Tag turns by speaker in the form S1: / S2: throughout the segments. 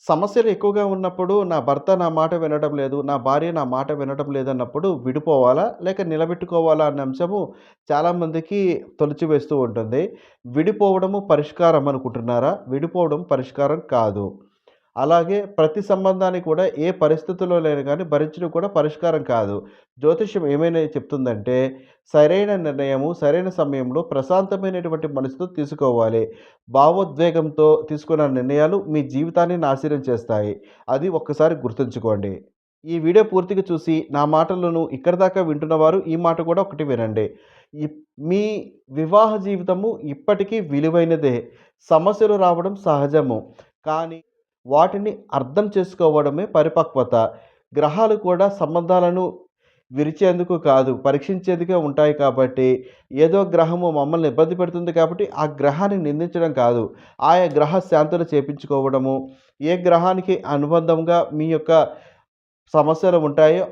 S1: సమస్యలు ఎక్కువగా ఉన్నప్పుడు నా భర్త నా మాట వినడం లేదు, నా భార్య నా మాట వినడం లేదన్నప్పుడు విడిపోవాలా? లేక నిలబెట్టుకోవాలా? అన్న అంశము చాలామందికి తొలిచివేస్తూ ఉంటుంది. విడిపోవడము పరిష్కారం అనుకుంటున్నారా? విడిపోవడం పరిష్కారం కాదు. అలాగే ప్రతి సంబంధాన్ని కూడా ఏ పరిస్థితుల్లోనైనా గానీ భరించడం కూడా పరిష్కారం కాదు. జ్యోతిష్యం ఏమైనా చెప్తుందంటే, సరైన నిర్ణయము, సరైన సమయంలో ప్రశాంతమైనటువంటి మనసుతో తీసుకోవాలి. భావోద్వేగంతో తీసుకున్న నిర్ణయాలు మీ జీవితాన్ని నాశనం చేస్తాయి. అది ఒక్కసారి గుర్తుంచుకోండి. ఈ వీడియో పూర్తిగా చూసి నా మాటలను ఇక్కడి దాకా వింటున్నవారు ఈ మాట కూడా ఒకటి వినండి. ఇప్ మీ వివాహ జీవితము ఇప్పటికీ విలువైనదే. సమస్యలు రావడం సహజము. కానీ వాటిని అర్థం చేసుకోవడమే పరిపక్వత. గ్రహాలు కూడా సంబంధాలను విరిచేందుకు కాదు, పరీక్షించేందుకే ఉంటాయి కాబట్టి, ఏదో గ్రహము మమ్మల్ని ఇబ్బంది పెడుతుంది కాబట్టి, ఆ గ్రహాన్ని నిందించడం కాదు. ఆయా గ్రహ శాంతులు చేపించుకోవడము, ఏ గ్రహానికి అనుబంధంగా మీ యొక్క సమస్యలు ఉంటాయో,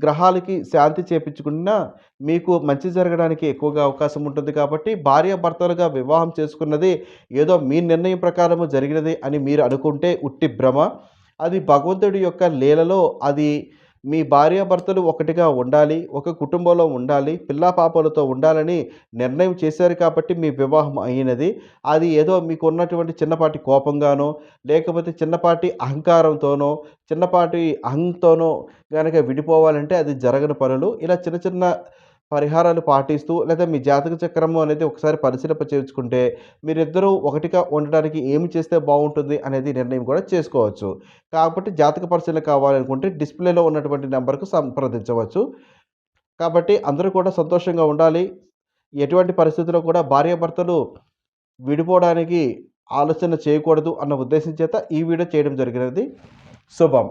S1: గ్రహాలకి శాంతి చేపించుకున్నా మీకు మంచి జరగడానికి ఎక్కువగా అవకాశం ఉంటుంది కాబట్టి, భార్యాభర్తలుగా వివాహం చేసుకున్నది ఏదో మీ నిర్ణయం ప్రకారము జరిగినది అని మీరు అనుకుంటే ఉట్టి భ్రమ. అది భగవంతుడి యొక్క లీలలో అది మీ భార్యాభర్తలు ఒకటిగా ఉండాలి, ఒక కుటుంబంలో ఉండాలి, పిల్లా పాపలతో ఉండాలని నిర్ణయం చేశారు కాబట్టి మీ వివాహం అయినది. అది ఏదో మీకున్నటువంటి చిన్నపాటి కోపంగానో, లేకపోతే చిన్నపాటి అహంకారంతోనో, చిన్నపాటి అహంతోనో గనక విడిపోవాలంటే అది జరగని పనులు. ఇలా చిన్న చిన్న పరిహారాలు పాటిస్తూ లేదా మీ జాతక చక్రము అనేది ఒకసారి పరిశీలింప చేర్చుకుంటే మీరిద్దరూ ఒకటిగా ఉండడానికి ఏమి చేస్తే బావుంటుంది అనేది నిర్ణయం కూడా చేసుకోవచ్చు. కాబట్టి జాతక పరిశీలన కావాలనుకుంటే డిస్‌ప్లేలో ఉన్నటువంటి నంబర్‌కు సంప్రదించవచ్చు. కాబట్టి అందరూ కూడా సంతోషంగా ఉండాలి. ఎటువంటి పరిస్థితిలో కూడా భార్యాభర్తలు విడిపోవడానికి ఆలోచన చేయకూడదు అన్న ఉద్దేశం చేత ఈ వీడియో చేయడం జరిగినది. శుభం.